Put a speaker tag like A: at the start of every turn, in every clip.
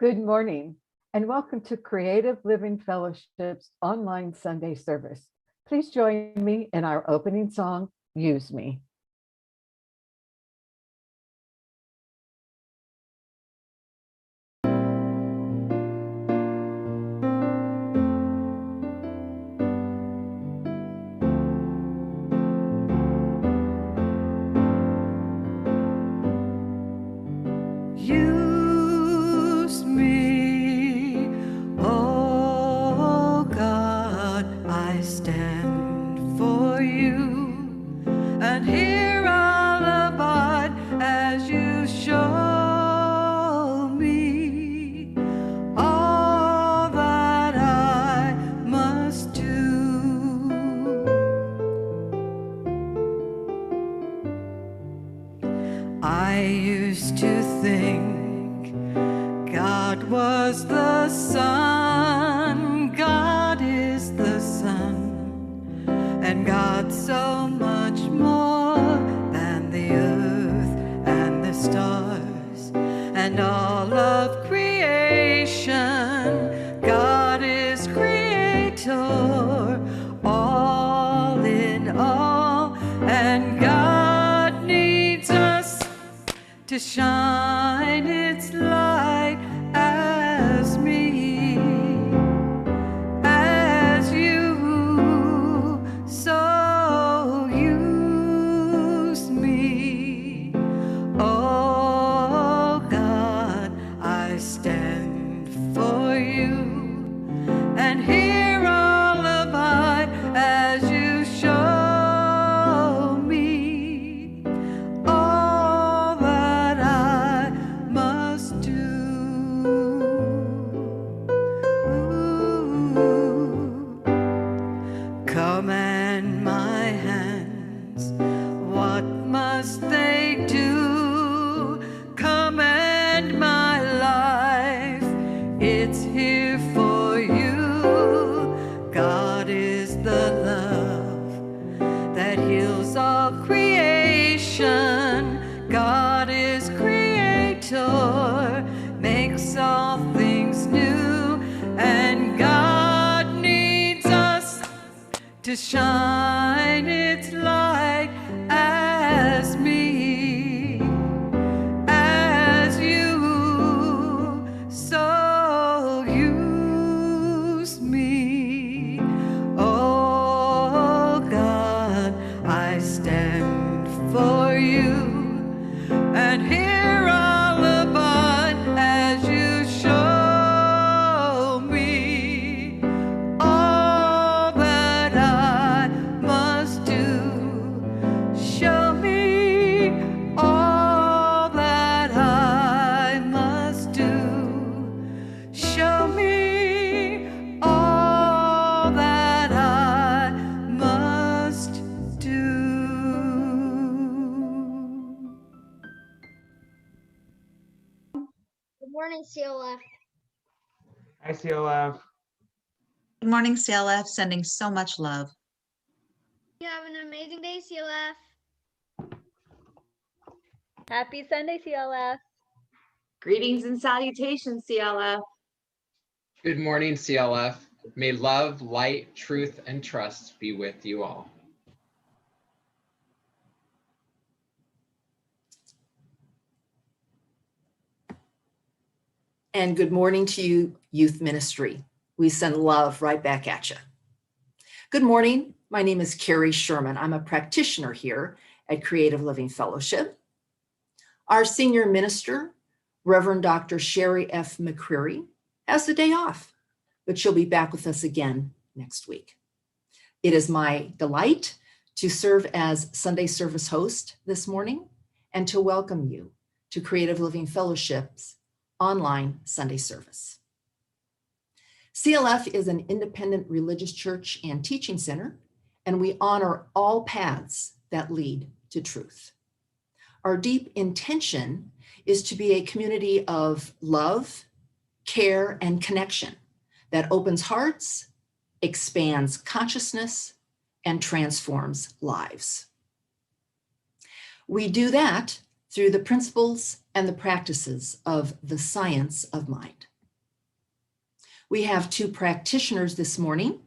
A: Good morning, and welcome to Creative Living Fellowship's online Sunday service. Please join me in our opening song, Use Me.
B: Use me, oh God, I stand for you, and here I'll abide as you show me all that I must do. I used to think God was the sun, God is the sun, and God's so much more than the earth and the stars and all of creation. God is creator, all in all, and God needs us to shine its light as me, as you, so use me. Oh God, I stand for you, and here I'll abide as you show me all that I must do. Command my hands, what must they do? Command my life, it's here for you. God is the love that heals all creation. God is creator, makes all things new, and God needs us to shine its light as me, as you, so use me. Oh God, I stand for you, and here I'll abide as you show me all that I must do. Show me all that I must do. Show me all that I must do.
C: Good morning, CLF.
D: Hi, CLF.
E: Good morning, CLF. Sending so much love.
C: You have an amazing day, CLF.
F: Happy Sunday, CLF.
G: Greetings and salutations, CLF.
H: Good morning, CLF. May love, light, truth, and trust be with you all.
I: And good morning to you, Youth Ministry. We send love right back at you. Good morning. My name is Carrie Sherman. I'm a practitioner here at Creative Living Fellowship. Our senior minister, Reverend Dr. Sherry F. McCreary, has the day off, but she'll be back with us again next week. It is my delight to serve as Sunday service host this morning and to welcome you to Creative Living Fellowship's online Sunday service. CLF is an independent religious church and teaching center, and we honor all paths that lead to truth. Our deep intention is to be a community of love, care, and connection that opens hearts, expands consciousness, and transforms lives. We do that through the principles and the practices of the science of mind. We have two practitioners this morning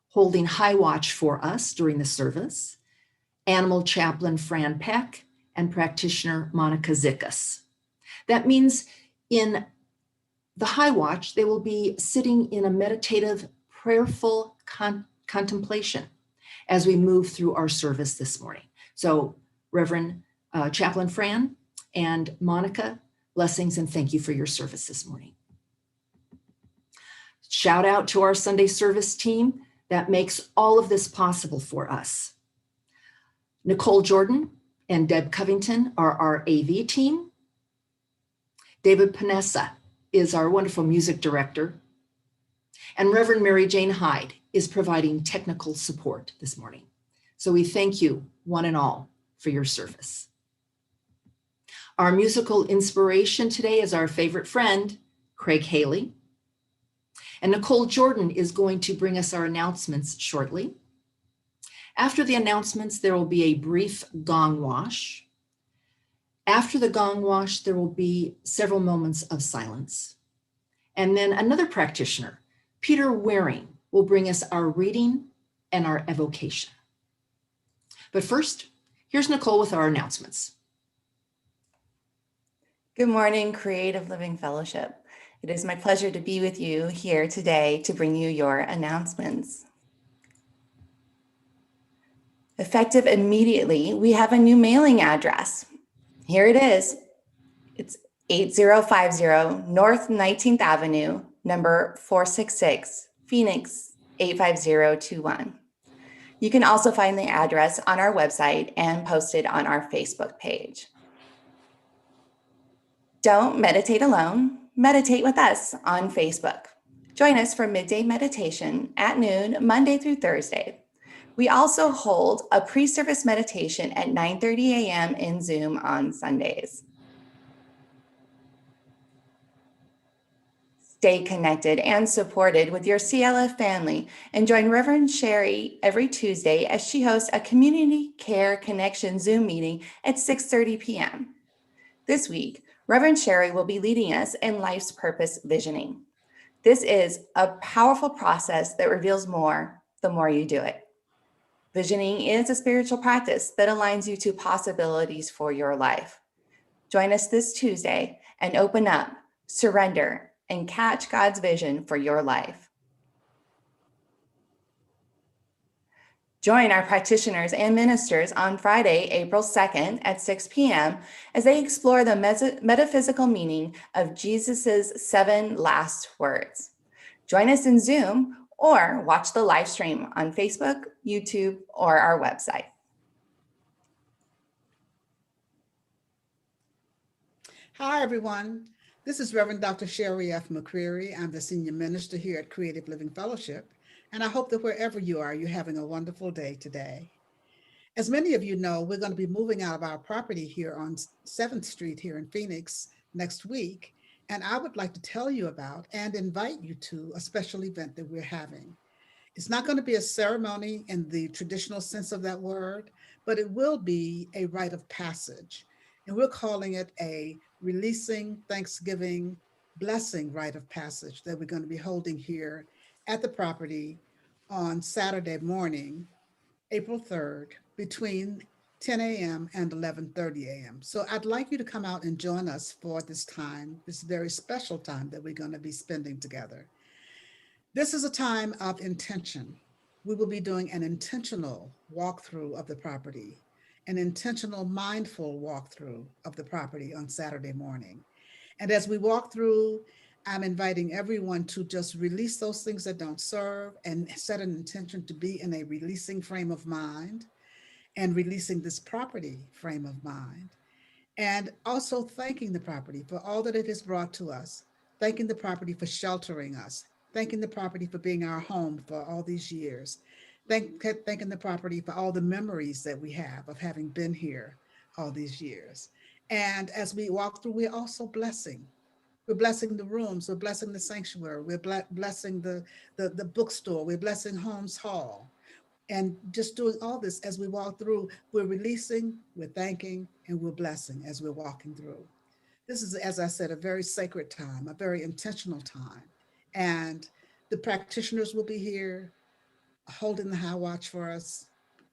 I: holding high watch for us during the service, animal chaplain Fran Peck and practitioner Monica Zickus. That means in the high watch, they will be sitting in a meditative, prayerful contemplation as we move through our service this morning. So Reverend Chaplain Fran and Monica, blessings and thank you for your service this morning. Shout out to our Sunday service team that makes all of this possible for us. Nicole Jordan and Deb Covington are our AV team. David Panessa is our wonderful music director. And Reverend Mary Jane Hyde is providing technical support this morning. So we thank you, one and all, for your service. Our musical inspiration today is our favorite friend, Craig Haley. And Nicole Jordan is going to bring us our announcements shortly. After the announcements, there will be a brief gong wash. After the gong wash, there will be several moments of silence. And then another practitioner, Peter Waring, will bring us our reading and our evocation. But first, here's Nicole with our announcements.
J: Good morning, Creative Living Fellowship. It is my pleasure to be with you here today to bring you your announcements. Effective immediately, we have a new mailing address. Here it is. It's 8050 North 19th Avenue, number 466, Phoenix 85021. You can also find the address on our website and posted on our Facebook page. Don't meditate alone. Meditate with us on Facebook. Join us for midday meditation at noon, Monday through Thursday. We also hold a pre-service meditation at 9:30 a.m. in Zoom on Sundays. Stay connected and supported with your CLF family and join Reverend Sherry every Tuesday as she hosts a Community Care Connection Zoom meeting at 6:30 p.m. This week, Reverend Sherry will be leading us in Life's Purpose Visioning. This is a powerful process that reveals more the more you do it. Visioning is a spiritual practice that aligns you to possibilities for your life. Join us this Tuesday and open up, surrender, and catch God's vision for your life. Join our practitioners and ministers on Friday, April 2nd at 6 p.m. as they explore the metaphysical meaning of Jesus's 7 last words. Join us in Zoom or watch the live stream on Facebook, YouTube, or our website.
K: Hi, everyone. This is Reverend Dr. Sherry F. McCreary. I'm the Senior Minister here at Creative Living Fellowship, and I hope that wherever you are, you're having a wonderful day today. As many of you know, we're going to be moving out of our property here on 7th Street here in Phoenix next week, and I would like to tell you about and invite you to a special event that we're having. It's not going to be a ceremony in the traditional sense of that word, but it will be a rite of passage, and we're calling it a Releasing Thanksgiving Blessing Rite of Passage that we're going to be holding here at the property on Saturday morning, April 3rd, between 10 a.m. and 11:30 a.m. So I'd like you to come out and join us for this time, this very special time that we're going to be spending together. This is a time of intention. We will be doing an intentional walkthrough of the property, an intentional mindful walkthrough of the property on Saturday morning. And as we walk through, I'm inviting everyone to just release those things that don't serve and set an intention to be in a releasing frame of mind and releasing this property frame of mind. And also thanking the property for all that it has brought to us, thanking the property for sheltering us, thanking the property for being our home for all these years, thanking the property for all the memories that we have of having been here all these years. And as we walk through, we're also blessing. We're blessing the rooms, we're blessing the sanctuary, we're blessing the bookstore, we're blessing Holmes Hall. And just doing all this as we walk through, we're releasing, we're thanking, and we're blessing as we're walking through. This is, as I said, a very sacred time, a very intentional time. And The practitioners will be here holding the high watch for us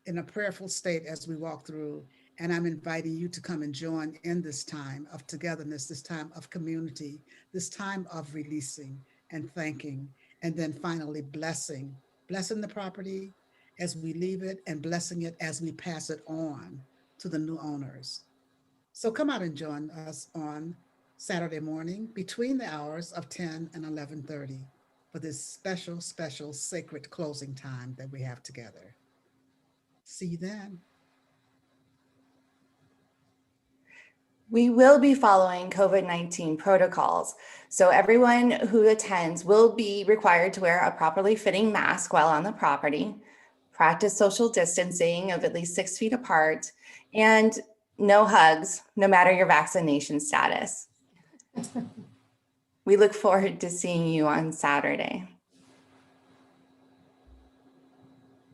K: in a prayerful state as we walk through. And I'm inviting you to come and join in this time of togetherness, this time of community, this time of releasing and thanking, and then finally blessing the property as we leave it and blessing it as we pass it on to the new owners. So come out and join us on Saturday morning between the hours of 10 and 11:30 for this special, special sacred closing time that we have together. See you then.
J: We will be following COVID-19 protocols, so everyone who attends will be required to wear a properly fitting mask while on the property, practice social distancing of at least 6 feet apart, and no hugs, no matter your vaccination status. We look forward to seeing you on Saturday.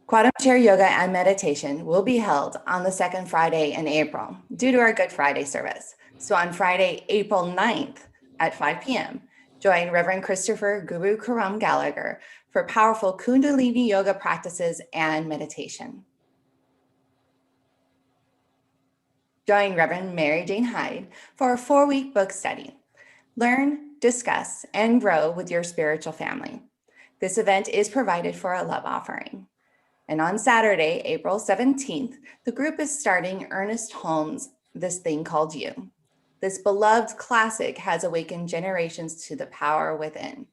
J: Quantum Chair Yoga and Meditation will be held on the second Friday in April due to our Good Friday service. So on Friday, April 9th at 5 p.m., join Reverend Christopher Guru Karam Gallagher for powerful Kundalini yoga practices and meditation. Join Reverend Mary Jane Hyde for a 4-week book study. Learn, discuss, and grow with your spiritual family. This event is provided for a love offering. And on Saturday, April 17th, the group is starting Ernest Holmes' This Thing Called You. This beloved classic has awakened generations to the power within.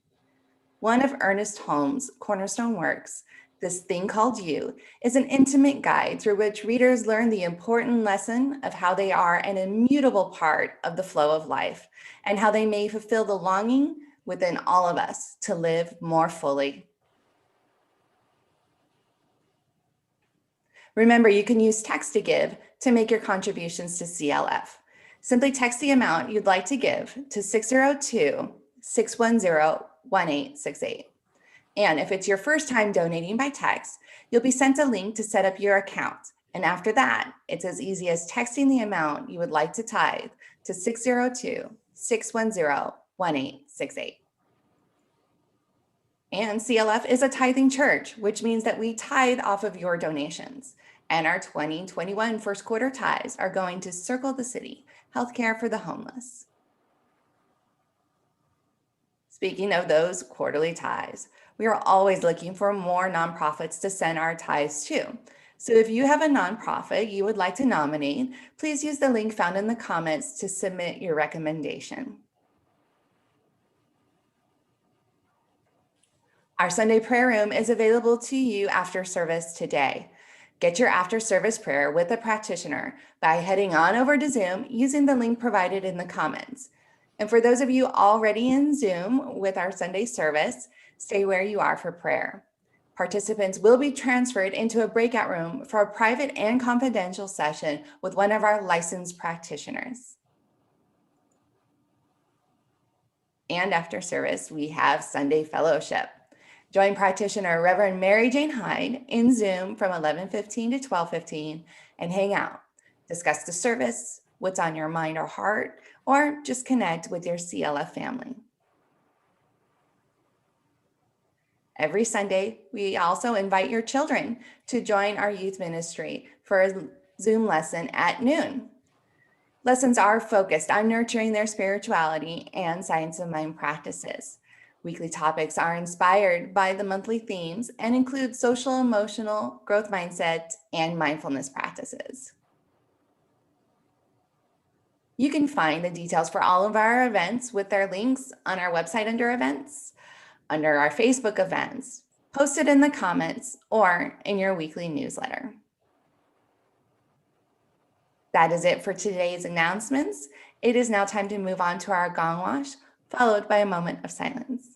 J: One of Ernest Holmes' cornerstone works, This Thing Called You, is an intimate guide through which readers learn the important lesson of how they are an immutable part of the flow of life and how they may fulfill the longing within all of us to live more fully. Remember, you can use text to give to make your contributions to CLF. Simply text the amount you'd like to give to 602-610-1868. And if it's your first time donating by text, you'll be sent a link to set up your account. And after that, it's as easy as texting the amount you would like to tithe to 602-610-1868. And CLF is a tithing church, which means that we tithe off of your donations. And our 2021 first quarter tithes are going to Circle the City, Healthcare for the Homeless. Speaking of those quarterly tithes, we are always looking for more nonprofits to send our tithes to. So if you have a nonprofit you would like to nominate, please use the link found in the comments to submit your recommendation. Our Sunday prayer room is available to you after service today. Get your after service prayer with a practitioner by heading on over to Zoom using the link provided in the comments. And for those of you already in Zoom with our Sunday service, stay where you are for prayer. Participants will be transferred into a breakout room for a private and confidential session with one of our licensed practitioners. And after service, we have Sunday fellowship. Join practitioner Reverend Mary Jane Hyde in Zoom from 11:15 to 12:15 and hang out, discuss the service, what's on your mind or heart, or just connect with your CLF family. Every Sunday, we also invite your children to join our youth ministry for a Zoom lesson at noon. Lessons are focused on nurturing their spirituality and science of mind practices. Weekly topics are inspired by the monthly themes and include social, emotional, growth mindset, and mindfulness practices. You can find the details for all of our events with their links on our website under events, under our Facebook events, posted in the comments, or in your weekly newsletter. That is it for today's announcements. It is now time to move on to our gong wash, followed by a moment of silence.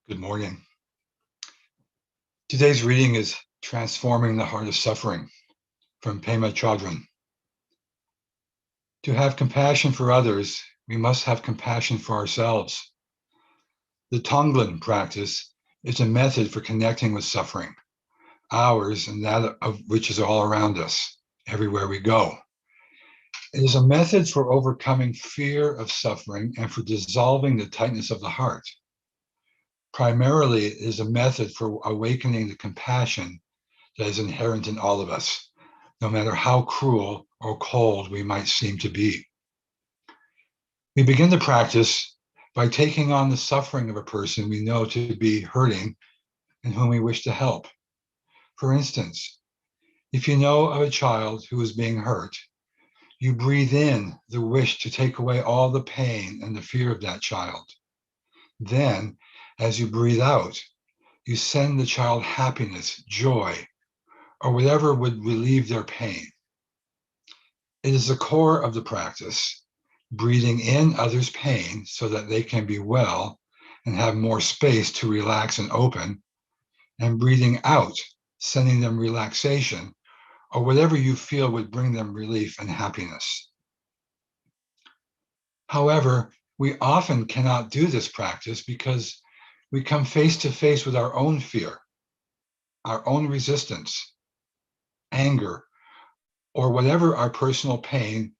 L: Good morning. Today's reading is Transforming the Heart of Suffering from Pema Chodron. To have compassion for others, we must have compassion for ourselves. The Tonglen practice is a method for connecting with suffering, ours and that of which is all around us, everywhere we go. It is a method for overcoming fear of suffering and for dissolving the tightness of the heart. Primarily, it is a method for awakening the compassion that is inherent in all of us, no matter how cruel or cold we might seem to be. We begin the practice by taking on the suffering of a person we know to be hurting and whom we wish to help. For instance, if you know of a child who is being hurt, you breathe in the wish to take away all the pain and the fear of that child. Then, as you breathe out, you send the child happiness, joy, or whatever would relieve their pain. It is the core of the practice, breathing in others' pain so that they can be well and have more space to relax and open, and breathing out, sending them relaxation, or whatever you feel would bring them relief and happiness. However, we often cannot do this practice because we come face to face with our own fear, our own resistance, anger, or whatever our personal pain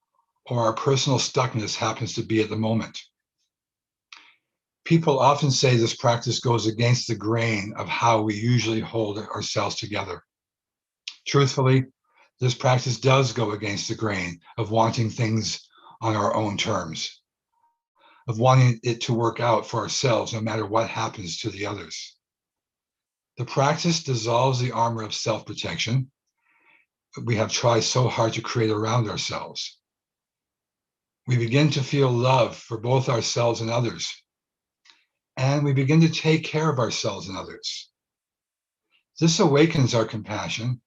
L: or our personal stuckness happens to be at the moment. People often say this practice goes against the grain of how we usually hold ourselves together. Truthfully, this practice does go against the grain of wanting things on our own terms, of wanting it to work out for ourselves no matter what happens to the others. The practice dissolves the armor of self-protection we have tried so hard to create around ourselves. We begin to feel love for both ourselves and others, and we begin to take care of ourselves and others. This awakens our compassion,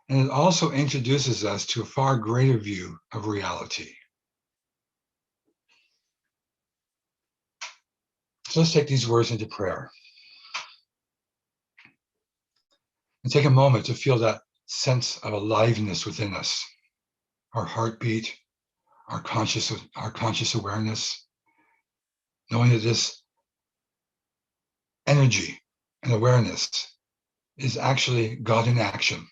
L: and it also introduces us to a far greater view of reality. So let's take these words into prayer. And take a moment to feel that sense of aliveness within us, our heartbeat, our conscious awareness, knowing that this energy and awareness is actually God in action.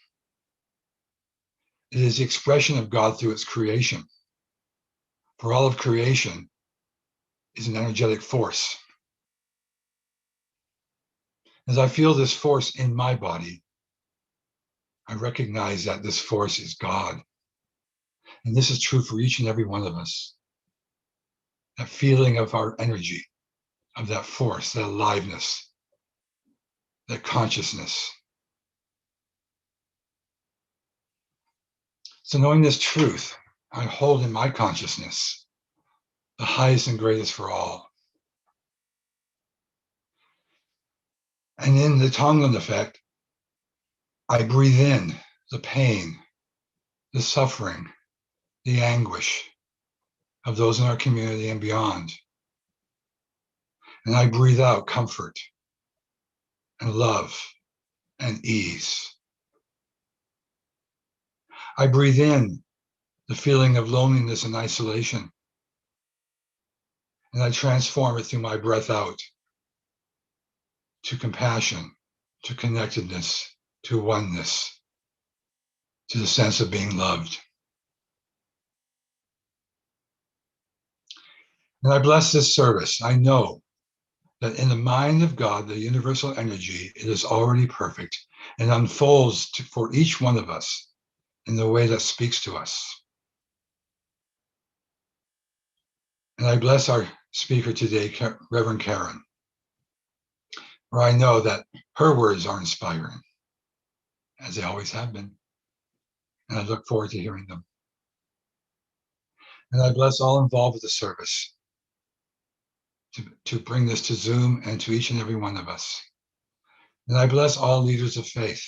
L: It is the expression of God through its creation. For all of creation is an energetic force. As I feel this force in my body, I recognize that this force is God. And this is true for each and every one of us. That feeling of our energy, of that force, that aliveness, that consciousness. So knowing this truth, I hold in my consciousness the highest and greatest for all. And in the Tonglen effect, I breathe in the pain, the suffering, the anguish of those in our community and beyond. And I breathe out comfort and love and ease. I breathe in the feeling of loneliness and isolation, and I transform it through my breath out to compassion, to connectedness, to oneness, to the sense of being loved. And I bless this service. I know that in the mind of God, the universal energy, it is already perfect and unfolds for each one of us in the way that speaks to us. And I bless our speaker today, Reverend Karen, where I know that her words are inspiring, as they always have been. And I look forward to hearing them. And I bless all involved with the service to bring this to Zoom and to each and every one of us. And I bless all leaders of faith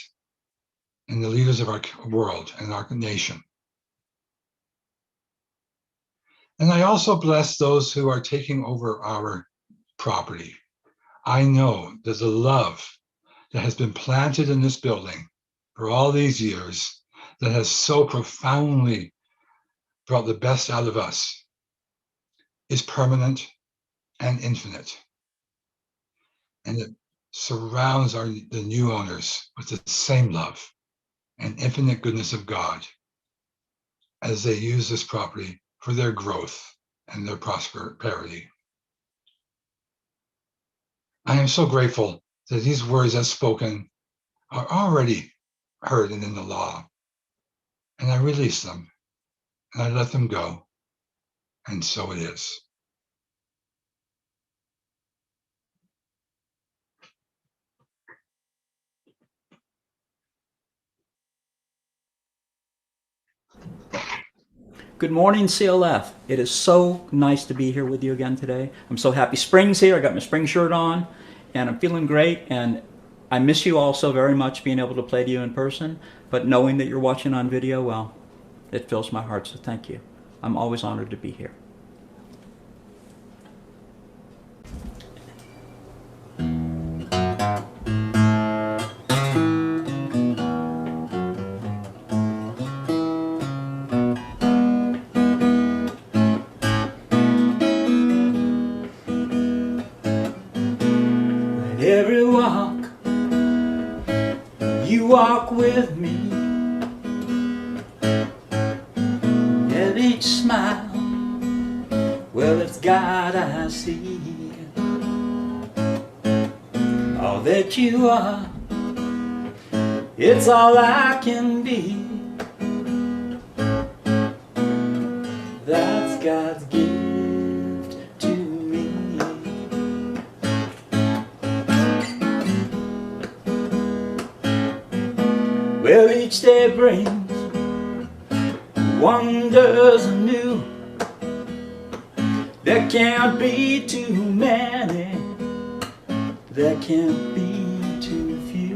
L: and the leaders of our world and our nation. And I also bless those who are taking over our property, I know that the love that has been planted in this building for all these years, that has so profoundly brought the best out of us, is permanent and infinite. And it surrounds the new owners with the same love and infinite goodness of God as they use this property for their growth and their prosperity. I am so grateful that these words as spoken are already heard and in the law. And I release them and I let them go. And so it is.
M: Good morning, CLF. It is so nice to be here with you again today. I'm so happy spring's here. I got my spring shirt on and I'm feeling great. And I miss you all so very much, being able to play to you in person, but knowing that you're watching on video, well, it fills my heart, so thank you. I'm always honored to be here. Every walk you walk with me, and each smile, well, it's God I see. All that you are, it's all I can be. That's God's gift to me. Well, each day brings wonders anew. There can't be too many, there can't be too few,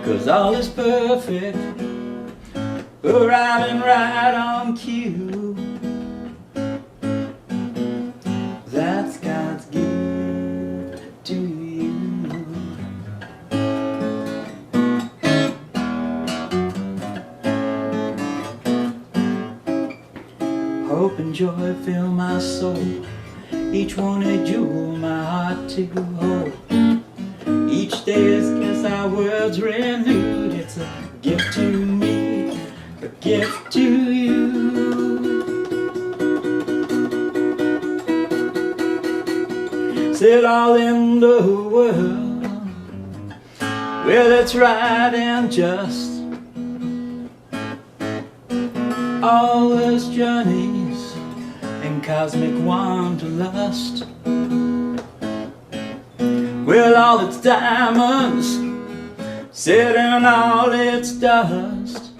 M: 'cause all is perfect, arriving right on cue. That's God's gift to you. Hope and joy fill my soul, each one a jewel my heart to hold. Each day is kiss our words renewed. It's a gift to me, a gift to you. Sit all in the world, well, it's right and just. All those journeys and cosmic wanderlust, well, all its diamonds sit in all its dust.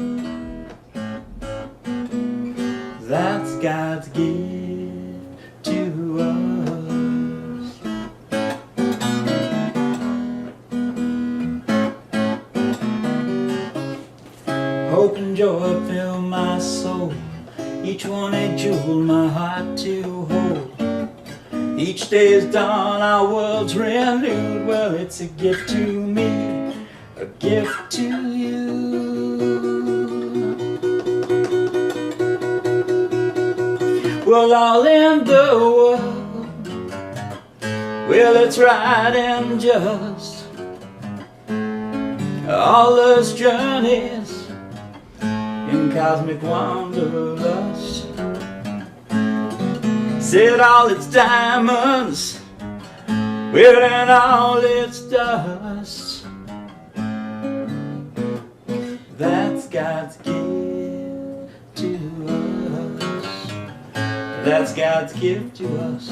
M: That's God's gift to us. Hope and joy fill my soul, each one a jewel my heart to hold. Each day is dawn, our world's renewed. Well, it's a gift to me, a gift to you. Well, all in the world, well, it's right and just. All those journeys in cosmic wanderlust, set all its diamonds within all its dust. That's God's gift to us. That's God's gift to us.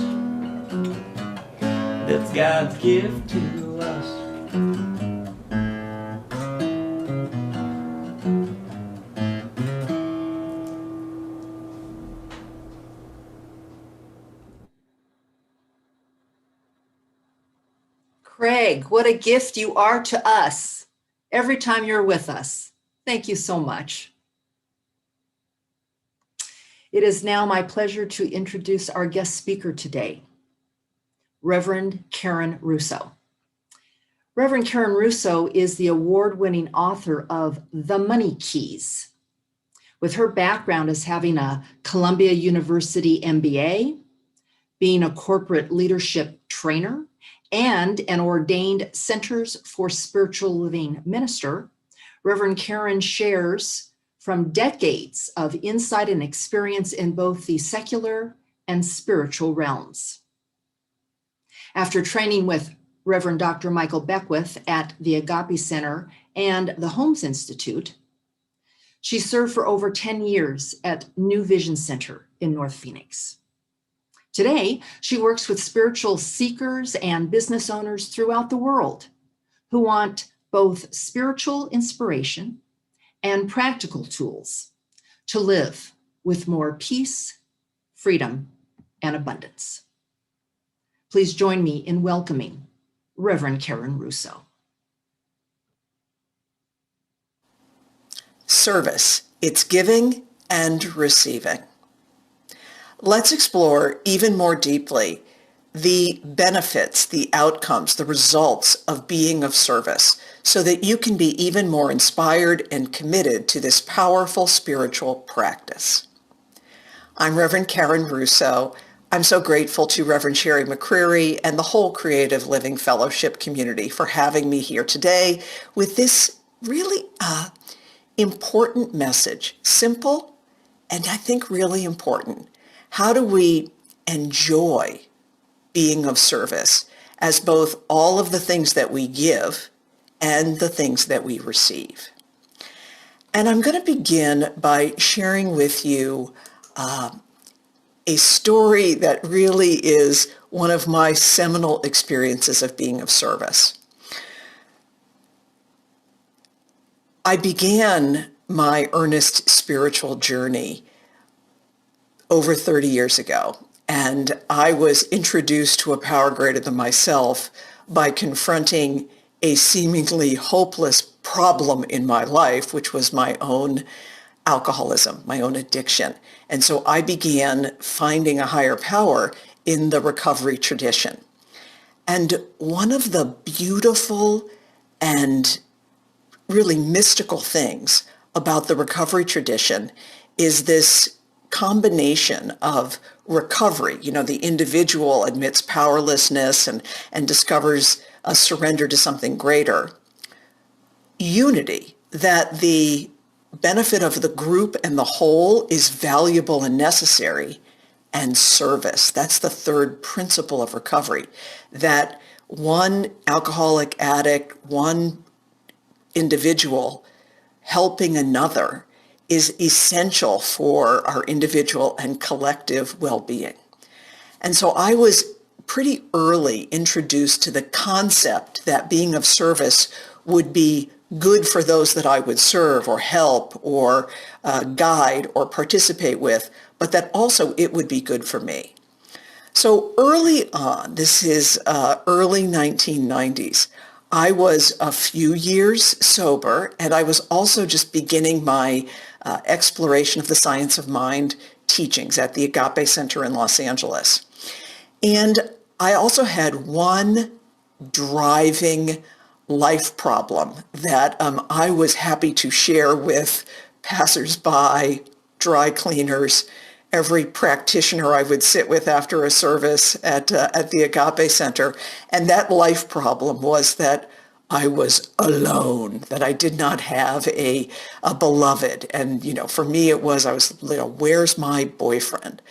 M: That's God's gift to us.
I: Craig, what a gift you are to us every time you're with us. Thank you so much. It is now my pleasure to introduce our guest speaker today. Reverend Karen Russo. Reverend Karen Russo is the award-winning author of The Money Keys. With her background as having a Columbia University MBA, being a corporate leadership trainer, and an ordained Centers for Spiritual Living minister, Reverend Karen shares from decades of insight and experience in both the secular and spiritual realms. After training with Reverend Dr. Michael Beckwith at the Agape Center and the Holmes Institute, she served for over 10 years at New Vision Center in North Phoenix. Today, she works with spiritual seekers and business owners throughout the world who want both spiritual inspiration and practical tools to live with more peace, freedom, and abundance. Please join me in welcoming Reverend Karen Russo.
N: Service, it's giving and receiving. Let's explore even more deeply the benefits, the outcomes, the results of being of service so that you can be even more inspired and committed to this powerful spiritual practice. I'm Reverend Karen Russo. I'm so grateful to Reverend Sherry McCreary and the whole Creative Living Fellowship community for having me here today with this really important message, simple and I think really important. How do we enjoy being of service as both all of the things that we give and the things that we receive? And I'm going to begin by sharing with you a story that really is one of my seminal experiences of being of service. I began my earnest spiritual journey over 30 years ago, and I was introduced to a power greater than myself by confronting a seemingly hopeless problem in my life, which was my own alcoholism, my own addiction. And so I began finding a higher power in the recovery tradition. And one of the beautiful and really mystical things about the recovery tradition is this combination of recovery. You know, the individual admits powerlessness and discovers a surrender to something greater. Unity, that the benefit of the group and the whole is valuable and necessary, and service. That's the third principle of recovery, that one alcoholic addict, one individual helping another is essential for our individual and collective well-being. And so I was pretty early introduced to the concept that being of service would be good for those that I would serve or help or guide or participate with, but that also it would be good for me. So early on, this is early 1990s, I was a few years sober, and I was also just beginning my exploration of the science of mind teachings at the Agape Center in Los Angeles. And I also had one driving life problem that I was happy to share with passersby, dry cleaners, every practitioner I would sit with after a service at the Agape Center. And that life problem was that I was alone, that I did not have a beloved. And, you know, for me it was, where's my boyfriend?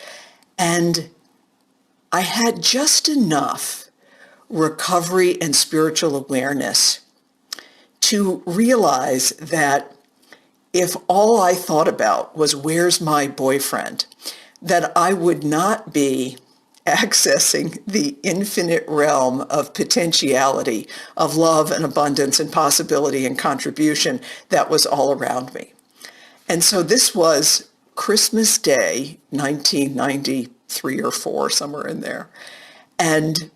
N: And I had just enough recovery and spiritual awareness to realize that if all I thought about was where's my boyfriend, that I would not be accessing the infinite realm of potentiality, of love and abundance and possibility and contribution that was all around me. And so this was Christmas Day, 1993 or 4, somewhere in there. And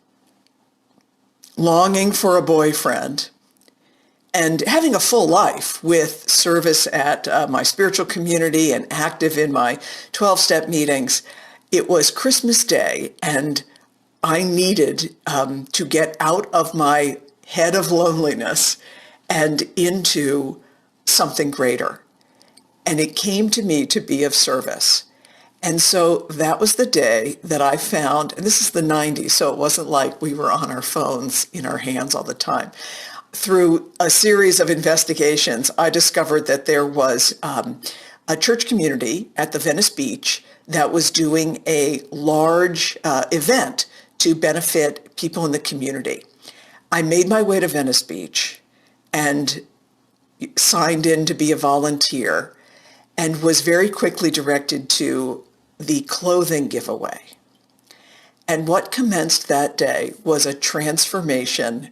N: longing for a boyfriend and having a full life with service at my spiritual community and active in my 12-step meetings. It was Christmas Day, and I needed to get out of my head of loneliness and into something greater. And it came to me to be of service. And so that was the day that I found, and this is the 90s, so it wasn't like we were on our phones in our hands all the time. Through a series of investigations, I discovered that there was a church community at the Venice Beach that was doing a large event to benefit people in the community. I made my way to Venice Beach and signed in to be a volunteer and was very quickly directed to the clothing giveaway. And what commenced that day was a transformation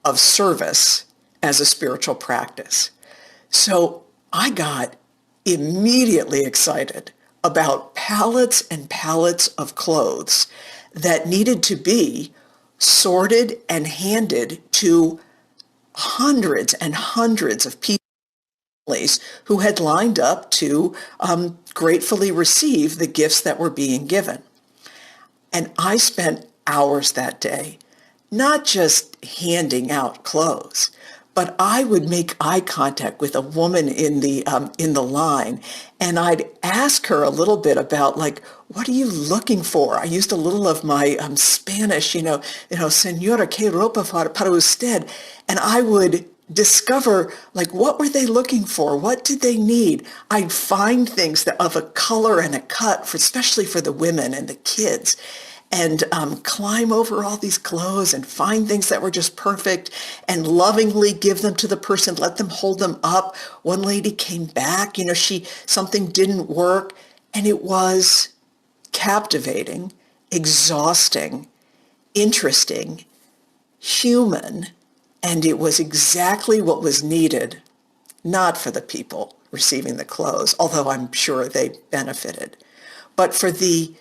N: of service as a spiritual practice. So I got immediately excited about pallets and pallets of clothes that needed to be sorted and handed to hundreds and hundreds of people who had lined up to gratefully receive the gifts that were being given. And I spent hours that day, not just handing out clothes, but I would make eye contact with a woman in the line, and I'd ask her a little bit about, like, what are you looking for? I used a little of my Spanish, Señora, ¿qué ropa para usted? And I would discover, like, what were they looking for? What did they need? I'd find things that of a color and a cut, especially for the women and the kids, and climb over all these clothes and find things that were just perfect and lovingly give them to the person, let them hold them up. One lady came back, something didn't work, and it was captivating, exhausting, interesting, human, and it was exactly what was needed, not for the people receiving the clothes, although I'm sure they benefited, but for the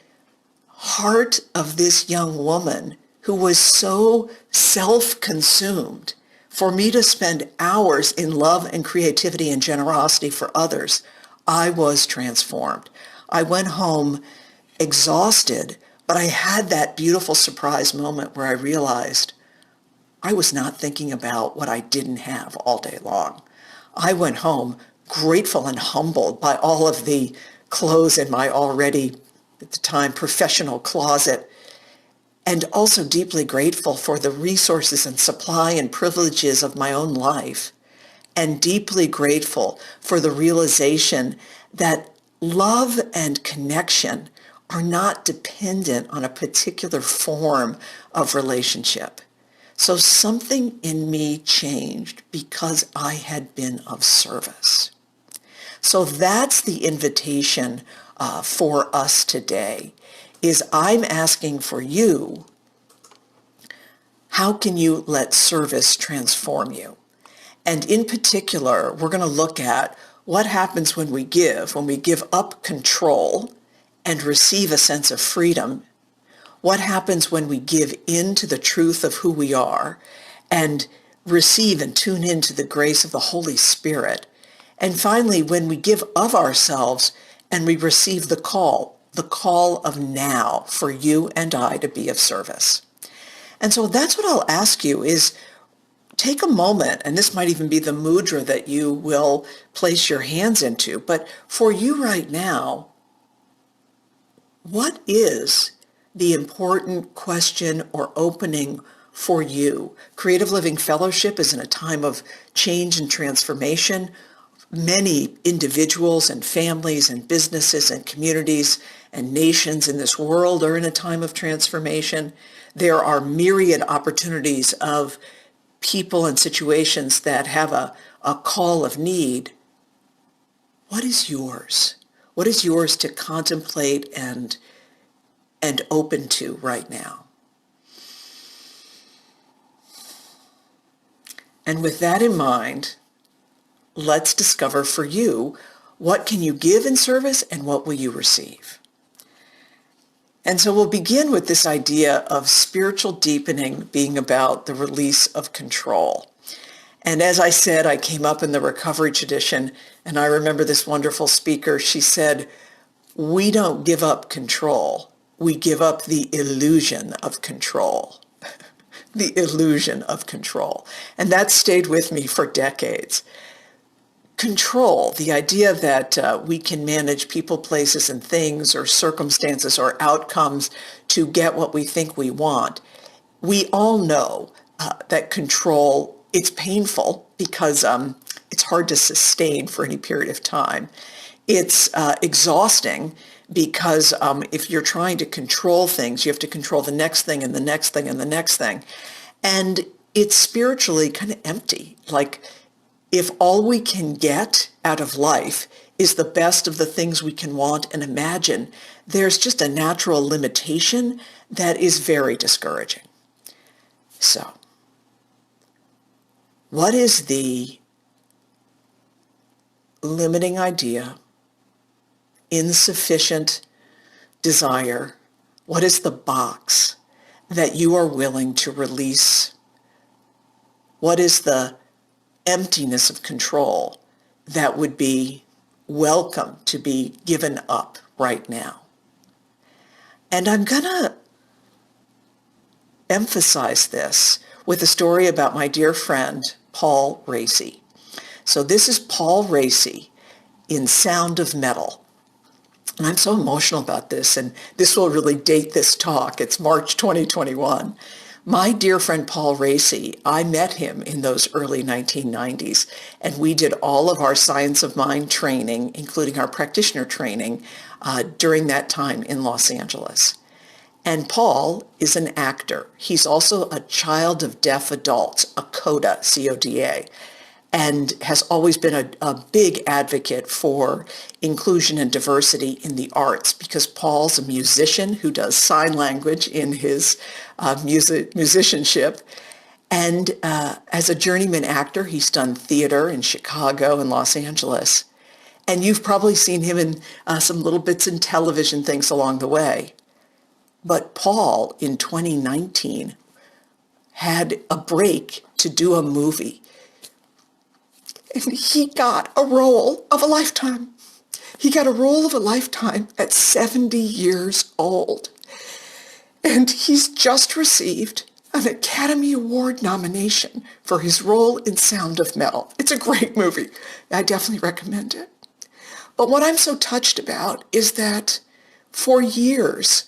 N: heart of this young woman who was so self-consumed. For me to spend hours in love and creativity and generosity for others, I was transformed. I went home exhausted, but I had that beautiful surprise moment where I realized I was not thinking about what I didn't have all day long. I went home grateful and humbled by all of the clothes in my already, at the time, professional closet, and also deeply grateful for the resources and supply and privileges of my own life, and deeply grateful for the realization that love and connection are not dependent on a particular form of relationship. So something in me changed because I had been of service. So that's the invitation for us today, is I'm asking for you, how can you let service transform you? And in particular, we're going to look at what happens when we give up control and receive a sense of freedom. What happens when we give in to the truth of who we are and receive and tune into the grace of the Holy Spirit? And finally, when we give of ourselves and we receive the call of now for you and I to be of service. And so that's what I'll ask you is, take a moment, and this might even be the mudra that you will place your hands into, but for you right now, what is the important question or opening for you? Creative Living Fellowship is in a time of change and transformation. Many individuals and families and businesses and communities and nations in this world are in a time of transformation. There are myriad opportunities of people and situations that have a call of need. What is yours? What is yours to contemplate and open to right now? And with that in mind, let's discover for you, what can you give in service and what will you receive? And so we'll begin with this idea of spiritual deepening being about the release of control. And as I said, I came up in the recovery tradition, and I remember this wonderful speaker. She said, we don't give up control. we give up the illusion of control. The illusion of control. And that stayed with me for decades. Control, the idea that we can manage people, places, and things, or circumstances, or outcomes to get what we think we want. We all know that control, it's painful because it's hard to sustain for any period of time. It's exhausting because if you're trying to control things, you have to control the next thing and the next thing and the next thing. And it's spiritually kind of empty. Like, if all we can get out of life is the best of the things we can want and imagine, there's just a natural limitation that is very discouraging. So, what is the limiting idea, insufficient desire? What is the box that you are willing to release? What is the emptiness of control that would be welcome to be given up right now? And I'm going to emphasize this with a story about my dear friend, Paul Raci. So this is Paul Raci in Sound of Metal. And I'm so emotional about this, and this will really date this talk. It's March 2021. My dear friend Paul Raci, I met him in those early 1990s, and we did all of our Science of Mind training, including our practitioner training, during that time in Los Angeles. And Paul is an actor. He's also a child of deaf adults, a CODA, C-O-D-A, and has always been a big advocate for inclusion and diversity in the arts, because Paul's a musician who does sign language in his musicianship. And as a journeyman actor, he's done theater in Chicago and Los Angeles. And you've probably seen him in some little bits in television things along the way. But Paul, in 2019, had a break to do a movie. And he got a role of a lifetime. He got a role of a lifetime at 70 years old. And he's just received an Academy Award nomination for his role in Sound of Metal. It's a great movie. I definitely recommend it. But what I'm so touched about is that for years,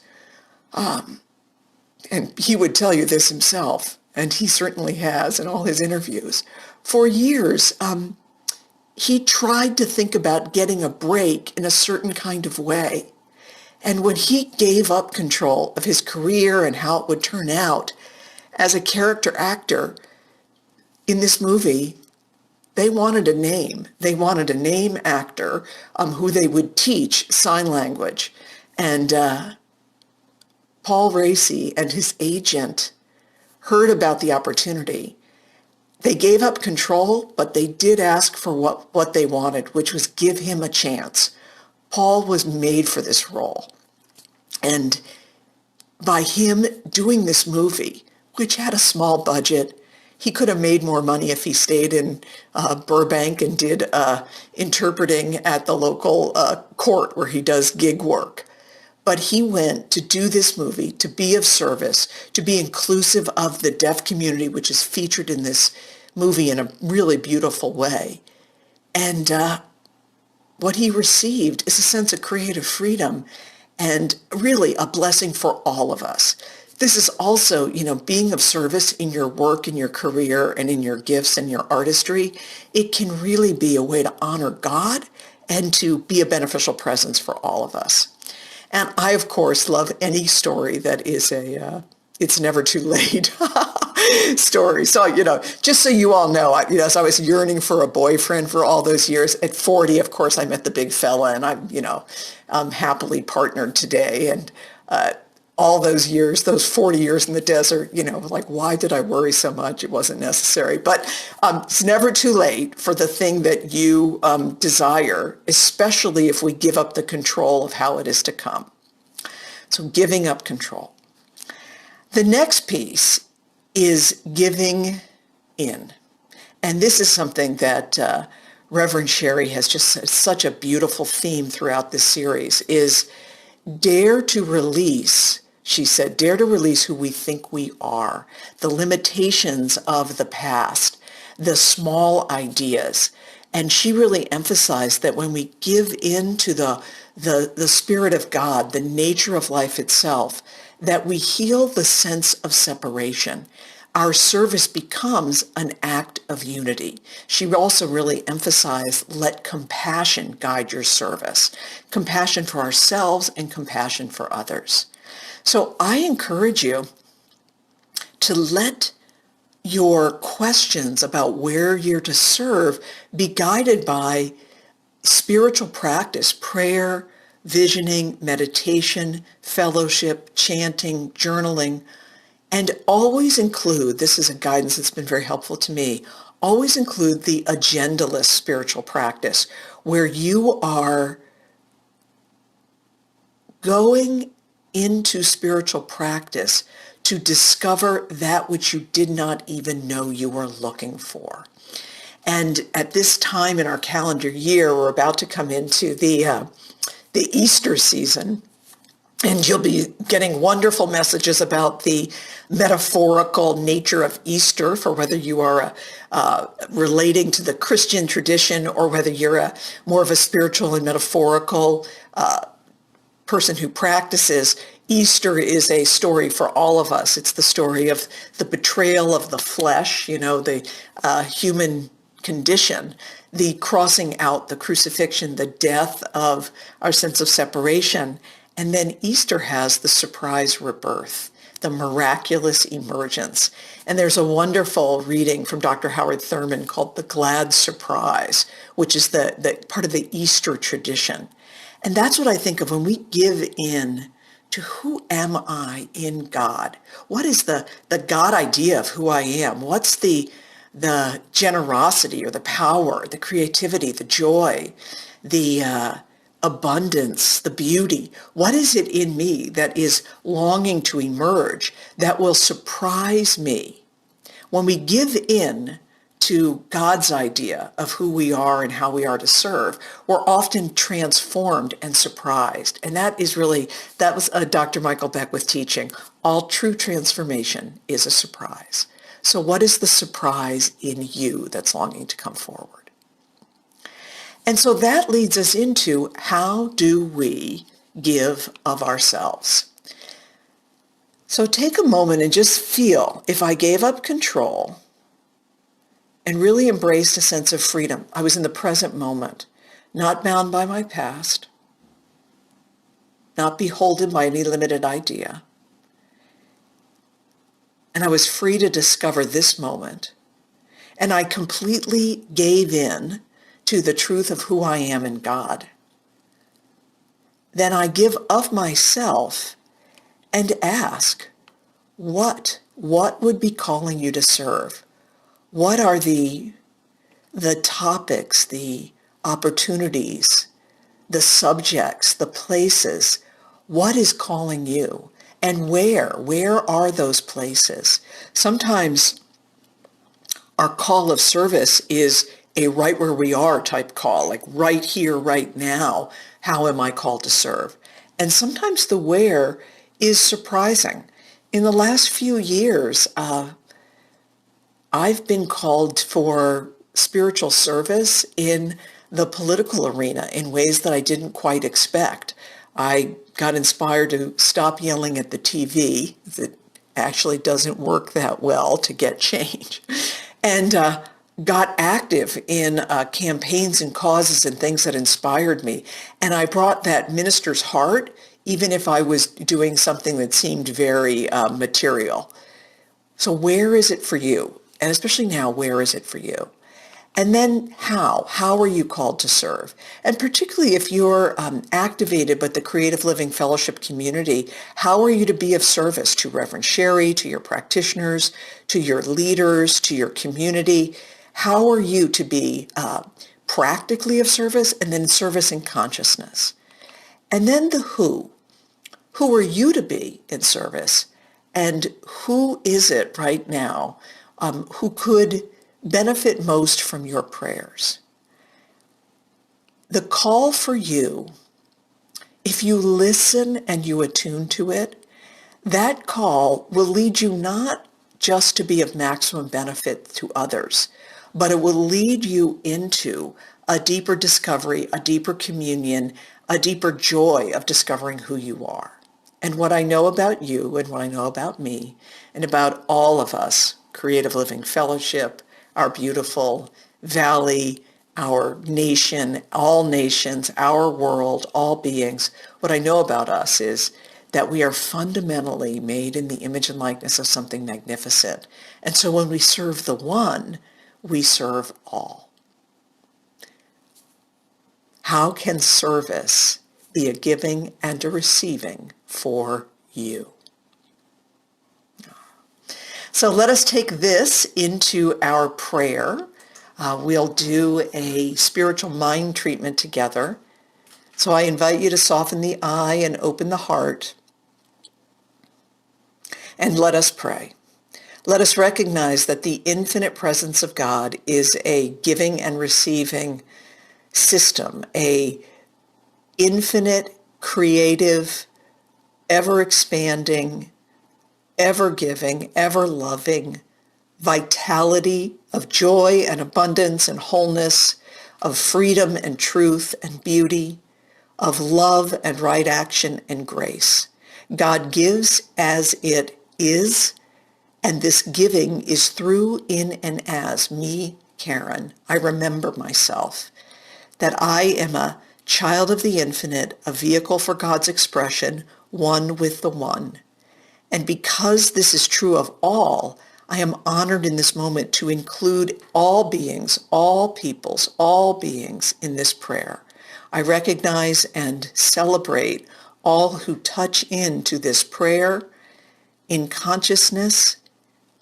N: and he would tell you this himself, and he certainly has in all his interviews, for years, he tried to think about getting a break in a certain kind of way. And when he gave up control of his career and how it would turn out as a character actor in this movie, they wanted a name. They wanted a name actor who they would teach sign language. And Paul Raci and his agent heard about the opportunity. They gave up control, but they did ask for what they wanted, which was give him a chance. Paul was made for this role. And by him doing this movie, which had a small budget, he could have made more money if he stayed in Burbank and did interpreting at the local court where he does gig work. But he went to do this movie, to be of service, to be inclusive of the deaf community, which is featured in this movie in a really beautiful way. And what he received is a sense of creative freedom and really a blessing for all of us. This is also, being of service in your work, in your career, and in your gifts and your artistry. It can really be a way to honor God and to be a beneficial presence for all of us. And I, of course, love any story that is it's never too late story. So, just so you all know, as I was yearning for a boyfriend for all those years, at 40, of course, I met the big fella, and I'm happily partnered today. And all those years, those 40 years in the desert, why did I worry so much? It wasn't necessary. But it's never too late for the thing that you desire, especially if we give up the control of how it is to come. So giving up control. The next piece is giving in. And this is something that Reverend Sherry has just said, such a beautiful theme throughout this series, is dare to release, she said, dare to release who we think we are, the limitations of the past, the small ideas. And she really emphasized that when we give in to the Spirit of God, the nature of life itself, that we heal the sense of separation. Our service becomes an act of unity. She also really emphasized, let compassion guide your service. Compassion for ourselves and compassion for others. So I encourage you to let your questions about where you're to serve be guided by spiritual practice, prayer, visioning, meditation, fellowship, chanting, journaling, and always include, this is a guidance that's been very helpful to me, always include the agendaless spiritual practice where you are going into spiritual practice to discover that which you did not even know you were looking for. And at this time in our calendar year, we're about to come into the Easter season, and you'll be getting wonderful messages about the metaphorical nature of Easter for whether you are relating to the Christian tradition or whether you're more of a spiritual and metaphorical person who practices. Easter is a story for all of us. It's the story of the betrayal of the flesh, the human condition, the crossing out, the crucifixion, the death of our sense of separation. And then Easter has the surprise rebirth, the miraculous emergence. And there's a wonderful reading from Dr. Howard Thurman called The Glad Surprise, which is the part of the Easter tradition. And that's what I think of when we give in to who am I in God? What is the God idea of who I am? What's the generosity or the power, the creativity, the joy, the abundance, the beauty? What is it in me that is longing to emerge that will surprise me? When we give in to God's idea of who we are and how we are to serve, we're often transformed and surprised. And that was Dr. Michael Beckwith teaching. All true transformation is a surprise. So what is the surprise in you that's longing to come forward? And so that leads us into, how do we give of ourselves? So take a moment and just feel, if I gave up control and really embraced a sense of freedom, I was in the present moment, not bound by my past, not beholden by any limited idea, and I was free to discover this moment, and I completely gave in to the truth of who I am in God. Then I give of myself and ask, what would be calling you to serve? What are the topics, the opportunities, the subjects, the places? What is calling you? And where are those places? Sometimes our call of service is a right where we are type call, like right here, right now, how am I called to serve? And sometimes the where is surprising. In the last few years, I've been called for spiritual service in the political arena in ways that I didn't quite expect. I got inspired to stop yelling at the TV. That actually doesn't work that well to get change. And got active in campaigns and causes and things that inspired me. And I brought that minister's heart, even if I was doing something that seemed very material. So where is it for you? And especially now, where is it for you? And then how? How are you called to serve? And particularly if you're activated with the Creative Living Fellowship community, how are you to be of service to Reverend Sherry, to your practitioners, to your leaders, to your community? How are you to be practically of service, and then service in consciousness? And then the who. Who are you to be in service? And who is it right now who could benefit most from your prayers? The call for you If you listen and you attune to it, that call will lead you not just to be of maximum benefit to others, but it will lead you into a deeper discovery, a deeper communion, a deeper joy of discovering who you are. And what I know about you and what I know about me and about all of us, Creative Living Fellowship, our beautiful valley, our nation, all nations, our world, all beings, what I know about us is that we are fundamentally made in the image and likeness of something magnificent. And so when we serve the one, we serve all. How can service be a giving and a receiving for you? So let us take this into our prayer. We'll do a spiritual mind treatment together. So I invite you to soften the eye and open the heart. And let us pray. Let us recognize that the infinite presence of God is a giving and receiving system, a infinite, creative, ever-expanding, ever-giving, ever-loving vitality of joy and abundance and wholeness, of freedom and truth and beauty, of love and right action and grace. God gives as it is, and this giving is through, in, and as me, Karen. I remember myself, that I am a child of the infinite, a vehicle for God's expression, one with the one. And because this is true of all, I am honored in this moment to include all beings, all peoples, all beings in this prayer. I recognize and celebrate all who touch into this prayer in consciousness,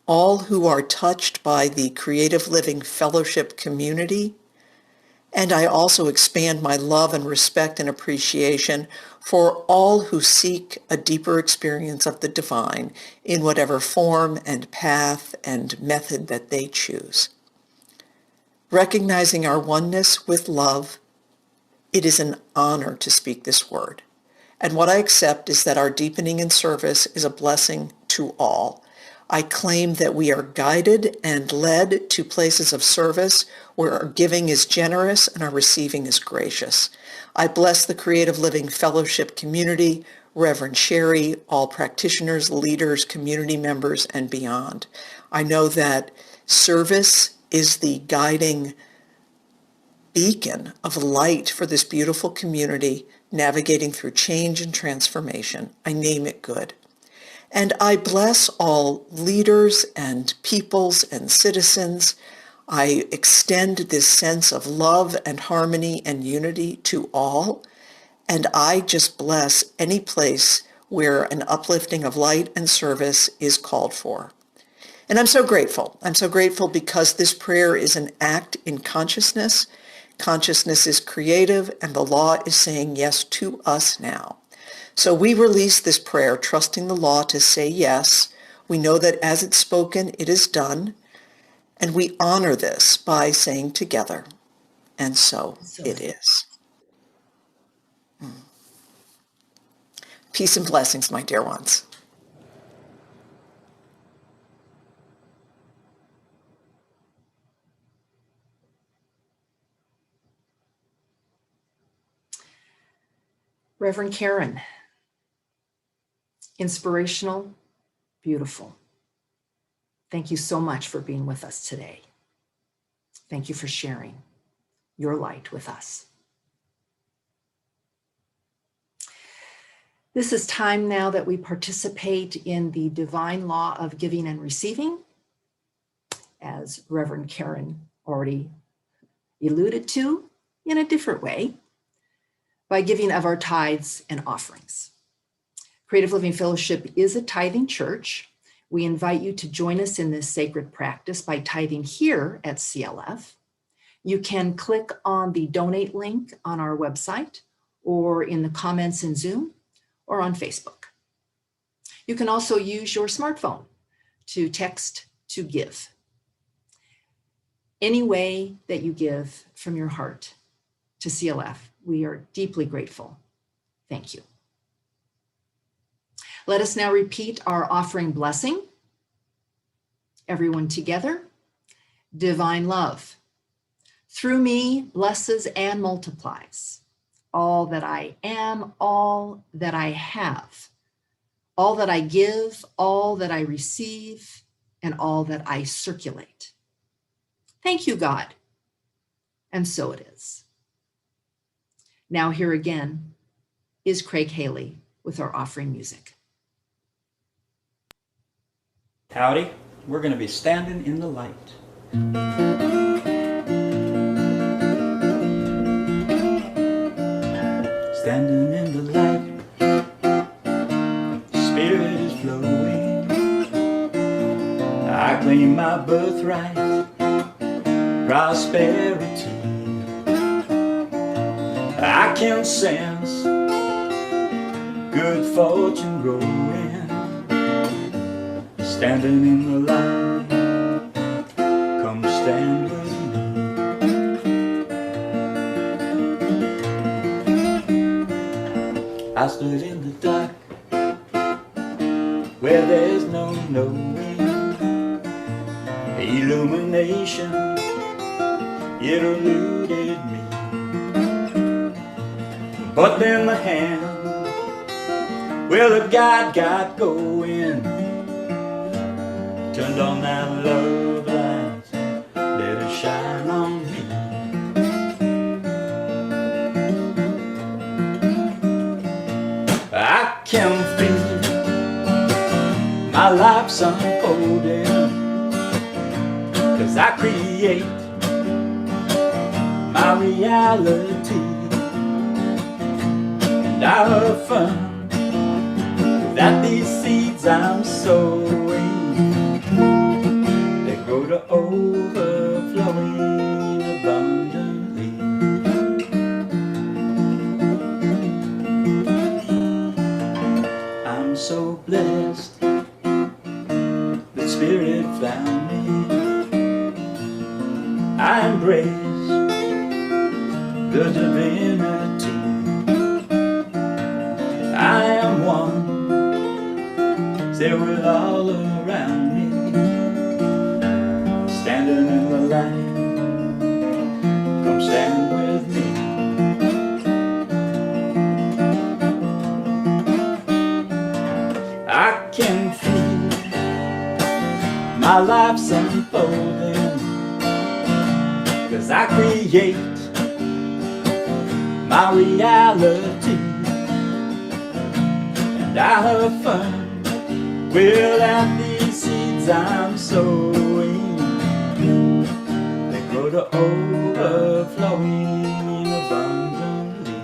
N: all who are touched by the Creative Living Fellowship community. And I also expand my love and respect and appreciation for all who seek a deeper experience of the divine in whatever form and path and method that they choose. Recognizing our oneness with love, it is an honor to speak this word. And what I accept is that our deepening in service is a blessing to all. I claim that we are guided and led to places of service where our giving is generous and our receiving is gracious. I bless the Creative Living Fellowship community, Reverend Sherry, all practitioners, leaders, community members, and beyond. I know that service is the guiding beacon of light for this beautiful community navigating through change and transformation. I name it good. And I bless all leaders and peoples and citizens. I extend this sense of love and harmony and unity to all. And I just bless any place where an uplifting of light and service is called for. And I'm so grateful. I'm so grateful because this prayer is an act in consciousness. Consciousness is creative, and the law is saying yes to us now. So we release this prayer, trusting the law to say yes. We know that as it's spoken, it is done. And we honor this by saying together, and so it is. Peace and blessings, my dear ones. Reverend Karen, inspirational, beautiful. Thank you so much for being with us today. Thank you for sharing your light with us. This is time now that we participate in the divine law of giving and receiving, as Reverend Karen already alluded to in a different way, by giving of our tithes and offerings. Creative Living Fellowship is a tithing church. We invite you to join us in this sacred practice by tithing here at CLF. You can click on the donate link on our website or in the comments in Zoom or on Facebook. You can also use your smartphone to text to give. Any way that you give from your heart to CLF, we are deeply grateful.
I: Thank you. Let us now repeat our offering blessing. Everyone together. Divine love, through me, blesses and multiplies all that I am, all that I have, all that I give, all that I receive, and all that I circulate. Thank you, God. And so it is. Now here again is Craig Haley with our offering music.
M: Howdy, we're going to be standing in the light. Standing in the light, Spirit is flowing. I claim my birthright, prosperity. I can sense good fortune growing. Standing in the light, come stand with me. I stood in the dark, where there's no knowing. Illumination, it eluded me. But then the hand, well, the God got going. Turned on that love light, let it shine on me. I can feel my life's unfolding, 'cause I create my reality. And I affirm that these seeds I'm sowing, they grow to overflowing abundantly. I'm so blessed that Spirit found me. I embrace the divinity. I am one, say with all around me. Standing in the light, come stand with me. I can feel my life's unfolding, 'cause I create my reality. And I affirm, well, that these seeds I'm sowing, they grow to overflowing abundantly.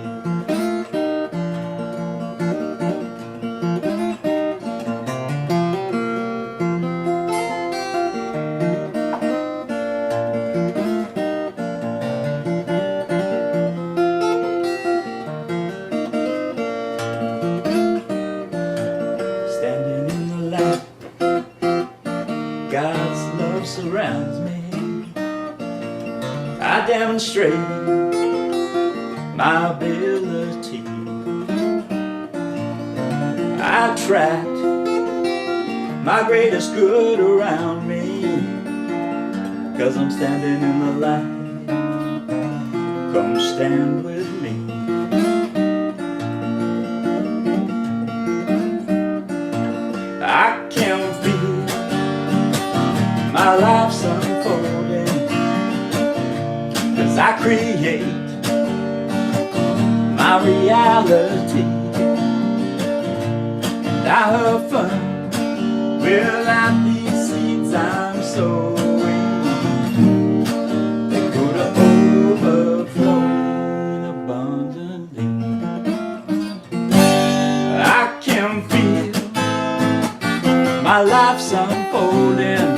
M: Standing in the light, God's love surrounds me. I demonstrate my ability. I attract my greatest good around me, 'cause I'm standing in the light. Come stand with me. I can feel my life's unfolding, 'cause I create my reality. And I affirm, well, that these seeds I'm sowing, they go to overflowing abundantly. I can feel my life's unfolding,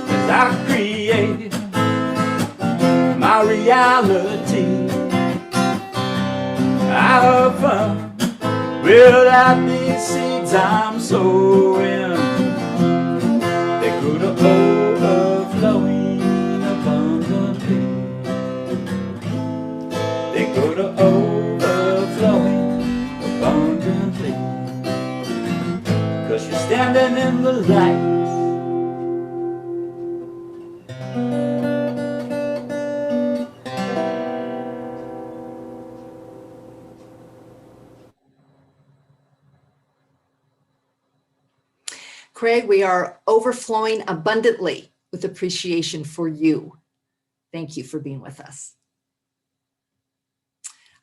M: 'cause I create my reality. I affirm, well, that these seeds I'm sowing, they go to overflowing abundantly. They go to overflowing
I: Craig, we are overflowing abundantly with appreciation for you. Thank you for being with us.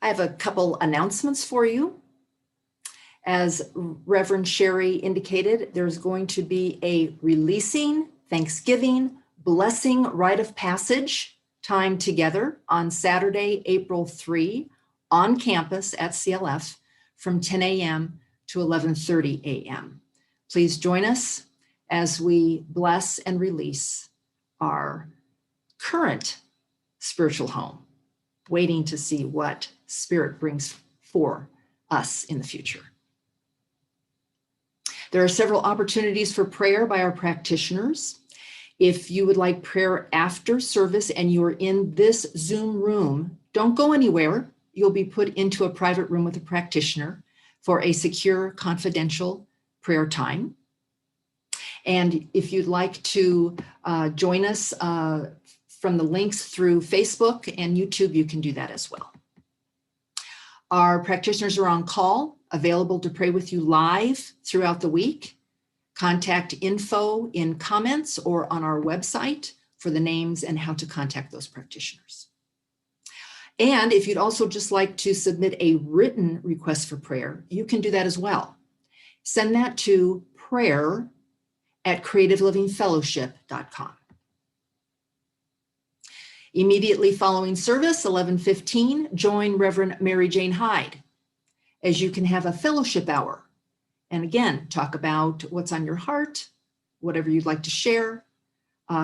I: I have a couple announcements for you. As Reverend Sherry indicated, there's going to be a releasing, Thanksgiving, blessing, rite of passage time together on Saturday, April 3 on campus at CLF from 10 a.m. to 11:30 a.m. Please join us as we bless and release our current spiritual home, waiting to see what Spirit brings for us in the future. There are several opportunities for prayer by our practitioners. If you would like prayer after service and you're in this Zoom room, don't go anywhere. You'll be put into a private room with a practitioner for a secure, confidential prayer time. And if you'd like to join us from the links through Facebook and YouTube, you can do that as well. Our practitioners are on call, available to pray with you live throughout the week. Contact info in comments or on our website for the names and how to contact those practitioners. And if you'd also just like to submit a written request for prayer, you can do that as well. Send that to prayer@creativelivingfellowship.com. Immediately following service, 11:15, join Reverend Mary Jane Hyde, as you can have a fellowship hour. And again, talk about what's on your heart, whatever you'd like to share,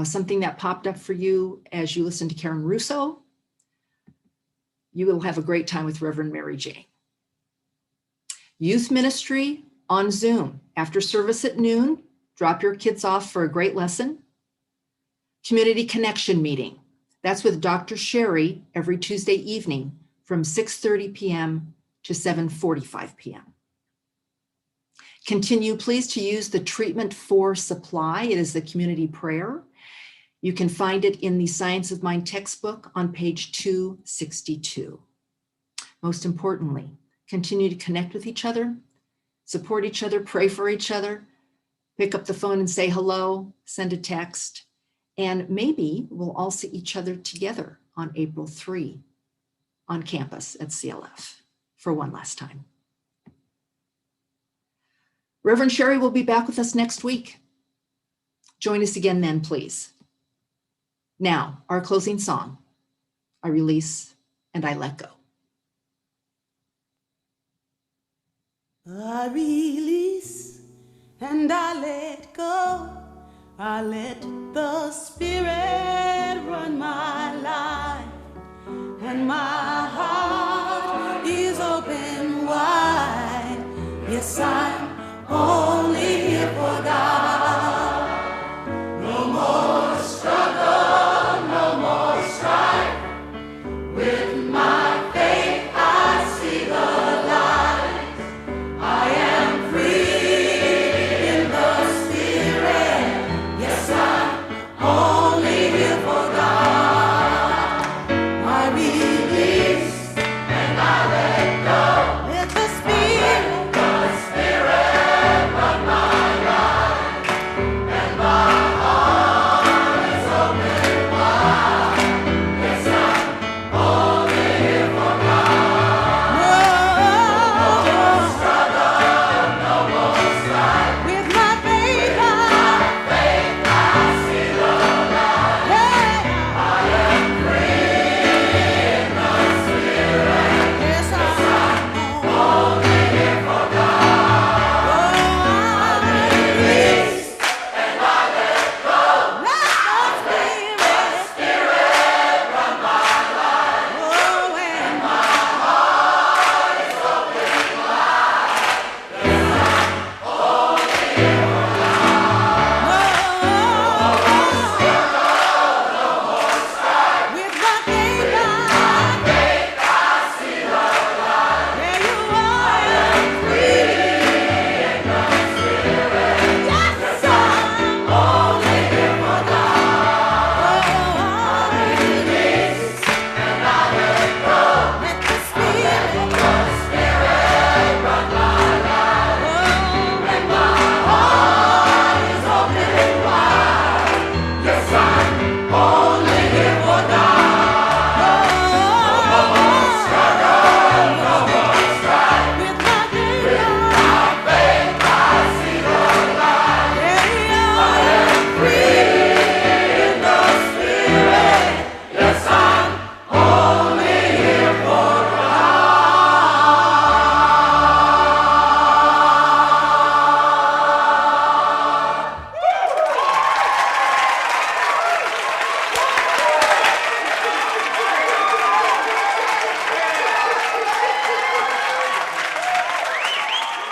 I: something that popped up for you as you listen to Karen Russo. You will have a great time with Reverend Mary Jane. Youth ministry on Zoom. After service at noon, drop your kids off for a great lesson. Community connection meeting. That's with Dr. Sherry every Tuesday evening from 6:30 p.m. to 7:45 p.m. Continue, please, to use the Treatment for Supply. It is the community prayer. You can find it in the Science of Mind textbook on page 262. Most importantly, continue to connect with each other, support each other, pray for each other, pick up the phone and say hello, send a text, and maybe we'll all see each other together on April 3 on campus at CLF for one last time. Reverend Sherry will be back with us next week. Join us again then, please. Now, our closing song, I release and I let go.
B: I release and I let go. I let the Spirit run my life, and my heart is open wide. Yes, I